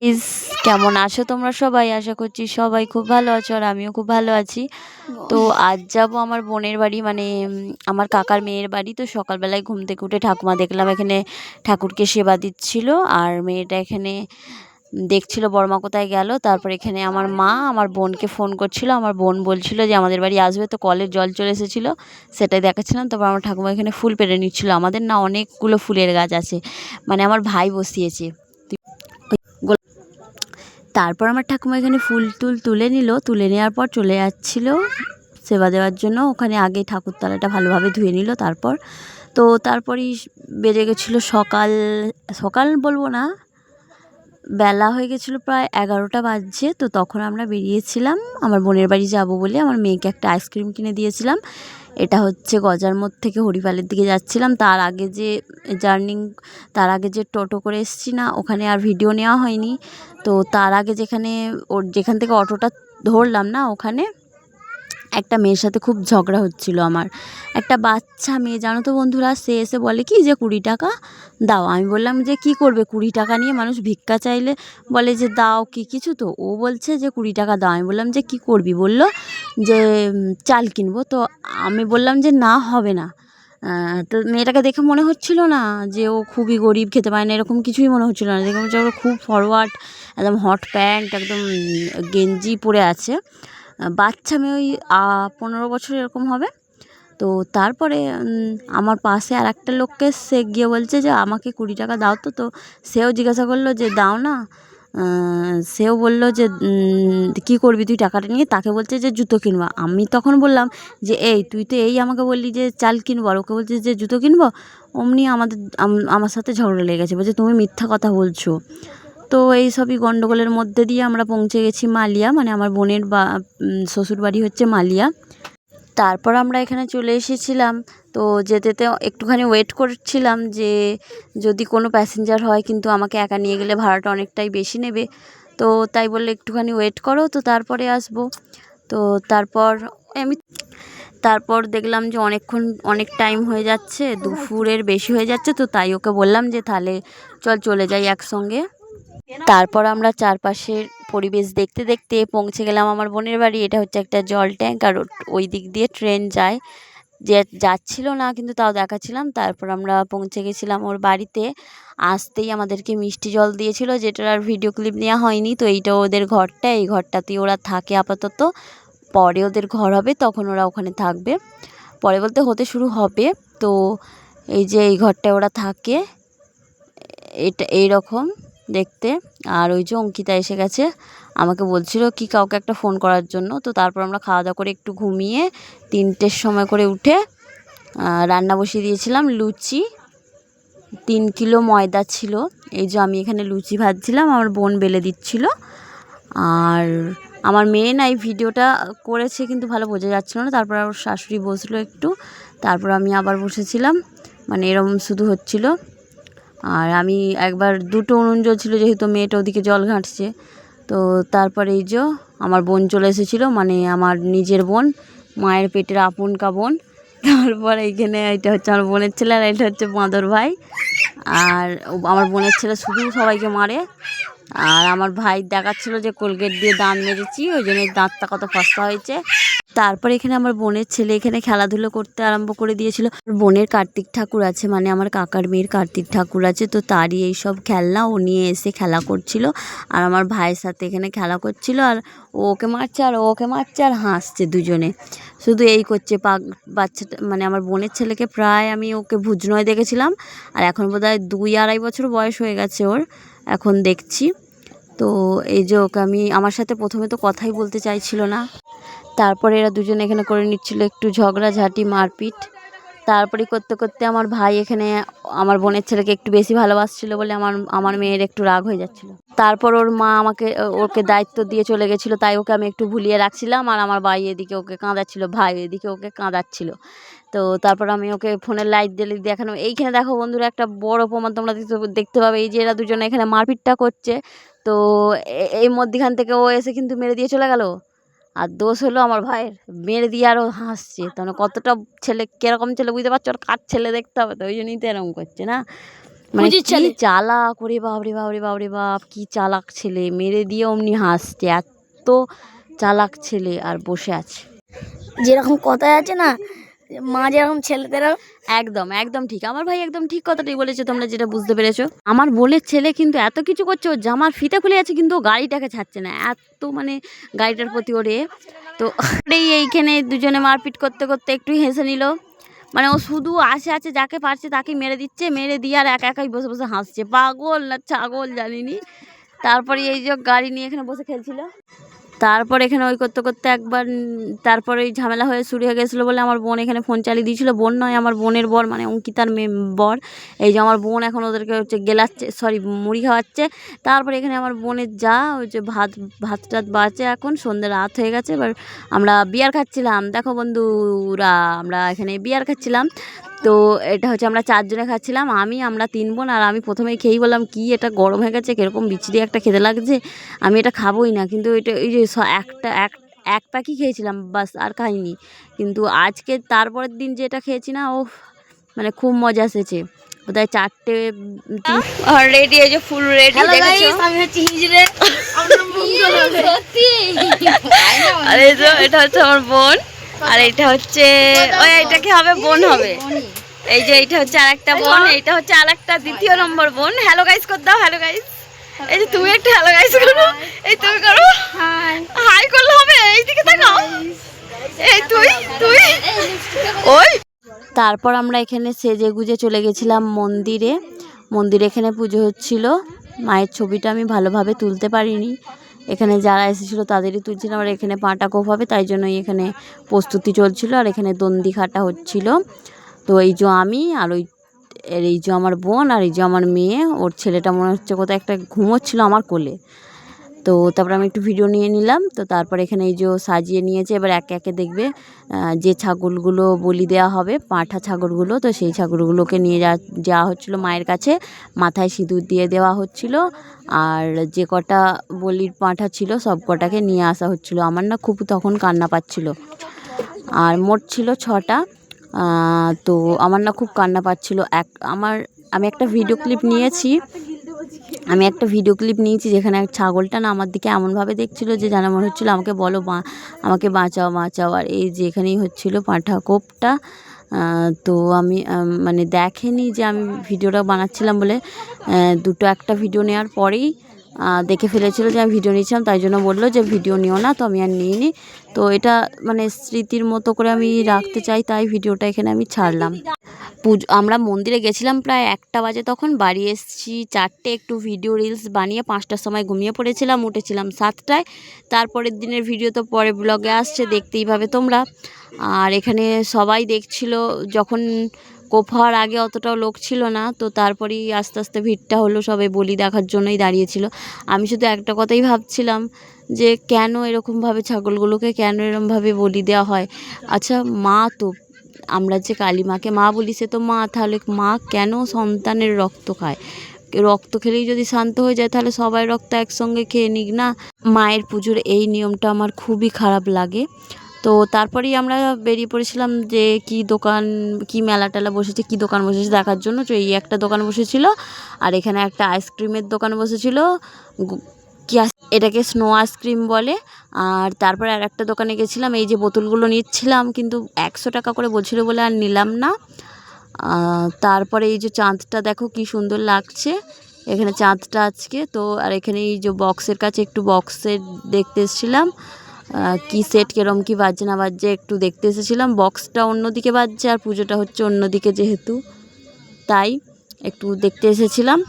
ইস, কেমন আছো তোমরা সবাই? আশা করছি সবাই খুব ভালো আছো আর আমিও খুব ভালো আছি। তো আজ যাব আমার বোনের বাড়ি, মানে আমার কাকার মেয়ের বাড়ি। তো সকালবেলায় ঘুম থেকে উঠে ঠাকুমা দেখলাম এখানে ঠাকুরকে সেবা দিচ্ছিল, আর মেয়েটা এখানে দেখছিল বড়মা কোথায় গেল। তারপর এখানে আমার মা আমার বোনকে ফোন করছিল, আমার বোন বলছিল যে আমাদের বাড়ি আসবে, তো কলের জল চলে এসেছিলো, সেটাই দেখাচ্ছিলাম। তারপর আমার ঠাকুমা এখানে ফুল পেড়ে নিচ্ছিল। আমাদের না অনেকগুলো ফুলের গাছ আছে, মানে আমার ভাই বসিয়েছে। তারপর আমার ঠাকুমা এখানে ফুল টুল তুলে নিল, তুলে নেওয়ার পর চলে যাচ্ছিলো সেবা দেওয়ার জন্য। ওখানে আগে ঠাকুরতলাটা ভালোভাবে ধুয়ে নিল। তারপরই বেজে গেছিলো সকাল, সকাল বলবো না, বেলা হয়ে গেছিলো, প্রায় 11টা বাজছে। তো তখন আমরা বেরিয়েছিলাম আমার বোনের বাড়ি যাব বলে। আমার মেয়েকে একটা আইসক্রিম কিনে দিয়েছিলাম। এটা হচ্ছে গজার মোড় থেকে হরিপালের দিকে যাচ্ছিলাম। তার আগে যে টোটো করে এসেছি না, ওখানে আর ভিডিও নেওয়া হয়নি। তো তার আগে যেখান থেকে অটোটা ধরলাম না, ওখানে একটা মেয়ের সাথে খুব ঝগড়া হচ্ছিল আমার। একটা বাচ্চা মেয়ে, জানো তো বন্ধুরা, সে এসে বলে কি যে 20 টাকা দাও। আমি বললাম যে কি করবে 20 টাকা নিয়ে? মানুষ ভিক্ষা চাইলে বলে যে দাও কি কিছু, তো ও বলছে যে 20 টাকা দাও। আমি বললাম যে কি করবি? বলল যে চাল কিনবো। তো আমি বললাম যে না, হবে না। তো মেয়েটাকে দেখে মনে হচ্ছিল না যে ও খুবই গরিব, খেতে পায় না, এরকম কিছুই মনে হচ্ছিল না। দেখে মনে হচ্ছে খুব ফরওয়ার্ড, একদম হট প্যান্ট, একদম গেঞ্জি পরে আছে। বাচ্চা মেয়ে, ওই 15 বছর এরকম হবে। তো তারপরে আমার পাশে আর একটা লোককে সে গিয়ে বলছে যে আমাকে 20 টাকা দাও। তো সেও জিজ্ঞাসা করলো যে দাও না। সেও বলল যে কী করবি তুই টাকাটা নিয়ে? তাকে বলছে যে জুতো কিনবো। আমি তখন বললাম যে এই তুই তো এই আমাকে বললি যে চাল কিনবো, আর ওকে বলছে যে জুতো কিনবো। অমনি আমার সাথে ঝগড়া লেগে গেছে, বলছে তুমি মিথ্যা কথা বলছো। তো এই সবই গণ্ডগোলের মধ্যে দিয়ে আমরা পৌঁছে গেছি মালিয়া, মানে আমার বোনের শ্বশুর বাড়ি হচ্ছে মালিয়া। তারপর আমরা এখানে চলে এসেছিলাম। তো যেতে একটুখানি ওয়েট করছিলাম যে যদি কোনো প্যাসেঞ্জার হয়, কিন্তু আমাকে একা নিয়ে গেলে ভাড়াটা অনেকটাই বেশি নেবে। তো তাই বললে একটুখানি ওয়েট করো, তো তারপরে আসবো। তো আমি তারপর দেখলাম যে অনেক টাইম হয়ে যাচ্ছে, দুপুরের বেশি হয়ে যাচ্ছে। তো তাই ওকে বললাম যে তাহলে চলে যাই একসঙ্গে। তারপর আমরা চারপাশের পরিবেশ দেখতে দেখতে পৌঁছে গেলাম আমার বোনের বাড়ি। এটা হচ্ছে একটা জল ট্যাঙ্ক, আর ওই দিক দিয়ে ট্রেন যায়, যে যাচ্ছিল না কিন্তু তাও দেখাচ্ছিলাম। তারপর আমরা পৌঁছে গেছিলাম ওর বাড়িতে। আসতেই আমাদেরকে মিষ্টি জল দিয়েছিল, যেটার আর ভিডিও ক্লিপ নেওয়া হয়নি। তো এইটা ওদের ঘরটা, এই ঘরটাতেই ওরা থাকে আপাতত। পরে ওদের ঘর হবে, তখন ওরা ওখানে থাকবে। পরে বলতে হতে শুরু হবে। তো এই যে এই ঘরটায় ওরা থাকে, এটা এইরকম দেখতে। আর ওই যে অঙ্কিতা এসে গেছে, আমাকে বলছিল কি কাউকে একটা ফোন করার জন্য। তো তারপর আমরা খাওয়া দাওয়া করে একটু ঘুমিয়ে 3টের সময় করে উঠে রান্না বসিয়ে দিয়েছিলাম। লুচি 3 কিলো ময়দা ছিল। এই যে আমি এখানে লুচি ভাজছিলাম, আমার বোন বেলে দিচ্ছিল। আর আমার মেয়ে না এই ভিডিওটা করেছে, কিন্তু ভালো বোঝা যাচ্ছিল না। তারপর ওর শাশুড়ি বসলো একটু, তারপর আমি আবার বসেছিলাম, মানে এরকম শুধু হচ্ছিল। আর আমি একবার 2টো উনুন জ্বলছিল, যেহেতু মেয়েটা ওদিকে জল ঘাঁটছে। তো তারপরে এই যে আমার বোন চলে এসেছিলো, মানে আমার নিজের বোন, মায়ের পেটের আপনকা বোন। তারপর এইখানে এটা হচ্ছে আমার বোনের ছেলে, আর এটা হচ্ছে বাঁদর ভাই। আর আমার বোনের ছেলে শুধু সবাইকে মারে। আর আমার ভাই দেখাচ্ছিল যে কোলগেট দিয়ে দাঁত মেজেছি, ওই জন্য দাঁতটা কত ফস্কা হয়েছে। তারপর এখানে আমার বোনের ছেলে এখানে খেলাধুলো করতে আরম্ভ করে দিয়েছিল। বোনের কার্তিক ঠাকুর আছে, মানে আমার কাকার মেয়ের কার্তিক ঠাকুর আছে। তো তারই এইসব খেলনা ও নিয়ে এসে খেলা করছিল, আর আমার ভাইয়ের সাথে এখানে খেলা করছিল। আর ও ওকে মারছে আর ও ওকে মারছে, আর হাসছে দুজনে, শুধু এই করছে। বাচ্চাটা, মানে আমার বোনের ছেলেকে প্রায় আমি ওকে ভুজনয় দেখেছিলাম, আর এখন বোধহয় 2-2.5 বছর বয়স হয়ে গেছে ওর, এখন দেখছি। তো এই যে ওকে আমার সাথে প্রথমে তো কথাই বলতে চাইছিল না। তারপরে এরা দুজনে এখানে করে নিচ্ছিল একটু ঝগড়াঝাটি, মারপিট। তারপরে করতে করতে আমার ভাই এখানে আমার বোনের ছেলেকে একটু বেশি ভালোবাসছিল বলে আমার মেয়ের একটু রাগ হয়ে যাচ্ছিল। তারপর ওর মা ওকে দায়িত্ব দিয়ে চলে গেছিলো, তাই ওকে আমি একটু ভুলিয়ে রাখছিলাম। আর আমার ভাই এদিকে ওকে কাঁদাচ্ছিল, ভাই এদিকে ওকে কাঁদাচ্ছিল। তো তারপর আমি ওকে ফোনের লাইট দিয়ে দেখানো। এইখানে দেখো বন্ধুরা, একটা বড় প্রমাণ তোমরা দেখতে পাবে। এই যে এরা দুজনে এখানে মারপিটটা করছে, তো এই মধ্যখান থেকে ও এসে কিন্তু মেরে দিয়ে চলে গেল। আর দোষ হলো আমার ভাইয়ের, মেরে দিয়ে আরও হাসছে। তাহলে কতটা ছেলে, কীরকম ছেলে বুঝতে পারছো? ওর কার ছেলে দেখতে হবে, তো ওই জন্যই তো এরকম করছে না। মানে কি চালাক, ওরে বাপরে বাপরে বাপরে বাপ, কি চালাক ছেলে, মেরে দিয়ে অমনি হাসছে, এত চালাক ছেলে আর বসে আছে। যেরকম কথায় আছে না, মা যেরকম ছেলেদেরও, একদম একদম ঠিক, আমার ভাই একদম ঠিক কথাটাই বলেছো, তোমরা যেটা বুঝতে পেরেছো। আমার বোনের ছেলে কিন্তু এত কিছু করছে, ওর জামার ফিতে খুলে আছে কিন্তু ও গাড়িটাকে ছাড়ছে না, এত মানে গাড়িটার প্রতি ওরে। তো এইখানে দুজনে মারপিট করতে করতে একটু হেসে নিল, মানে ও শুধু আছে যাকে পারছে তাকে মেরে দিচ্ছে, মেরে দিয়ে আর একা একাই বসে বসে হাসছে, পাগল না ছাগল জানিনি। তারপরে এই যে গাড়ি নিয়ে এখানে বসে খেলছিল, তারপর এখানে ওই করতে করতে একবার তারপরে ওই ঝামেলা হয়ে শুরু হয়ে গেছিলো বলে আমার বোন এখানে ফোন চালিয়ে দিয়েছিলো, বোন নয় আমার বোনের বর, মানে অঙ্কিতার বর। এই যে আমার বোন এখন ওদেরকে হচ্ছে গেলাচ্ছে, সরি মুড়ি খাওয়াচ্ছে। তারপরে এখানে আমার বোনের ওই যে ভাত টাত বাড়ছে, এখন সন্ধ্যে রাত হয়ে গেছে, এবার আমরা বিয়ার খাচ্ছিলাম। দেখো বন্ধুরা, আমরা এখানে বিয়ার খাচ্ছিলাম। তো এটা হচ্ছে আমরা 4 জনে খাচ্ছিলাম, আমরা 3 বোন। আর আমি প্রথমেই খেয়েই বললাম কি এটা গরম হয়ে গেছে, কীরকম বিচ্ছিরি একটা খেতে লাগছে, আমি এটা খাবোই না। কিন্তু এটা এই যে এক প্যাকই খেয়েছিলাম বাস, আর খাইনি। কিন্তু আজকে তারপরের দিন যেটা খেয়েছি না, ও মানে খুব মজা এসেছে। বোধহয় 4টে রেডি, এই যে ফুল রেডি দেখেছো। আমি হচ্ছে হিজড়ে, আর এই যে এটা হচ্ছে আমার বোন, আর এটা হচ্ছে ওই এটাকে হবে বোন হবে। এই যে এইটা হচ্ছে আরেকটা বোন, এইটা হচ্ছে আরেকটা 2য় নম্বর বোন। হ্যালো গাইস কর দাও, হ্যালো গাইস। এই যে তুমি একটা হ্যালো গাইস করো, এই তুমি করো, হাই করলে হবে, এইদিকে তাকাও, এই তুই ওই। তারপর আমরা এখানে সেজে গুজে চলে গেছিলাম মন্দিরে। এখানে পুজো হচ্ছিল, মায়ের ছবিটা আমি ভালোভাবে তুলতে পারিনি, এখানে যারা এসেছিলো তাদেরই তুলছিলাম। আর এখানে পাটা কোপ হবে, তাই জন্যই এখানে প্রস্তুতি চলছিল, আর এখানে দন্ডি খাটা হচ্ছিল। তো এই যে আমি আর এই যে আমার বোন, আর এই যে আমার মেয়ে, ওর ছেলেটা মনে হচ্ছে কোথাও একটা ঘুমোচ্ছিল আমার কোলে। তো তারপরে আমি একটু ভিডিও নিয়ে নিলাম। তো তারপর এখানে এই যে সাজিয়ে নিয়েছে, এবার একে একে দেখবে যে ছাগলগুলো বলি দেওয়া হবে, পাঁঠা ছাগলগুলো, তো সেই ছাগলগুলোকে নিয়ে যাওয়া হচ্ছিলো মায়ের কাছে, মাথায় সিঁদুর দিয়ে দেওয়া হচ্ছিল। আর যে কটা বলির পাঁঠা ছিল সব কটাকে নিয়ে আসা হচ্ছিলো। আমার না খুব তখন কান্না পাচ্ছিল, আর মোট ছিল 6টা। তো আমার না খুব কান্না পাচ্ছিল। আমি একটা ভিডিও ক্লিপ নিয়েছি, যেখানে এক ছাগলটা না আমার দিকে এমনভাবে দেখছিল যে যেন মনে হচ্ছিলো আমাকে বলো আমাকে বাঁচাও। আর এই যে এখানেই হচ্ছিলো পাঁঠা কোপটা। তো আমি মানে দেখেনি যে আমি ভিডিওটা বানাচ্ছিলাম বলে, একটা ভিডিও নেওয়ার পরেই দেখে ফেলেছিল যে আমি ভিডিও নিচ্ছিলাম, তাই জন্য বললো যে ভিডিও নিও না। তো আমি আর নিইনি। তো এটা মানে স্মৃতির মতো করে আমি রাখতে চাই, তাই ভিডিওটা এখানে আমি ছাড়লাম। আমরা মন্দিরে গেছিলাম প্রায় 1টা বাজে, তখন বাড়ি এসেছি 4টে, একটু ভিডিও রিলস বানিয়ে 5টার সময় ঘুমিয়ে পড়েছিলাম, উঠেছিলাম 7টায়। তারপরের দিনের ভিডিও তো পরে ব্লগে আসছে, দেখতেই পাবে তোমরা। আর এখানে সবাই দেখছিল, যখন কোপ হওয়ার আগে অতটাও লোক ছিল না, তো তারপরেই আস্তে আস্তে ভিড়টা হলো, সবাই বলি দেখার জন্যই দাঁড়িয়েছিল। আমি শুধু একটা কথাই ভাবছিলাম যে কেন এরকমভাবে ছাগলগুলোকে কেন এরকমভাবে বলি দেওয়া হয়। আচ্ছা মা তো, আমরা যে কালী মাকে মা বলি, সে তো মা, তাহলে মা কেন সন্তানের রক্ত খায়? রক্ত খেলেই যদি শান্ত হয়ে যায়, তাহলে সবাই রক্ত একসঙ্গে খেয়ে নিক না। মায়ের পুজোর এই নিয়মটা আমার খুবই খারাপ লাগে। তো তারপরেই আমরা বেরিয়ে পড়েছিলাম যে কি মেলা টেলা বসেছে, কি দোকান বসেছে দেখার জন্য। তো এই একটা দোকান বসেছিল, আর এখানে একটা আইসক্রিমের দোকান বসেছিল, এটাকে স্নো আইসক্রিম বলে। আর তারপরে আর একটা দোকানে গেছিলাম, এই যে বোতলগুলো নিচ্ছিলাম, কিন্তু 100 টাকা করে বলছিল বলে আর নিলাম না। তারপরে এই যে চাঁদটা দেখো কি সুন্দর লাগছে এখানে চাঁদটা আজকে। তো আর এখানে এই যে বক্সের কাছে একটু বক্সের দেখতে এসেছিলাম, কি সেট কিরম কি বাজছে না বাজছে একটু দেখতে এসেছিলাম। বক্সটা অন্যদিকে বাজছে আর পুজোটা হচ্ছে অন্যদিকে, যেহেতু তাই একটু দেখতে এসেছিলাম।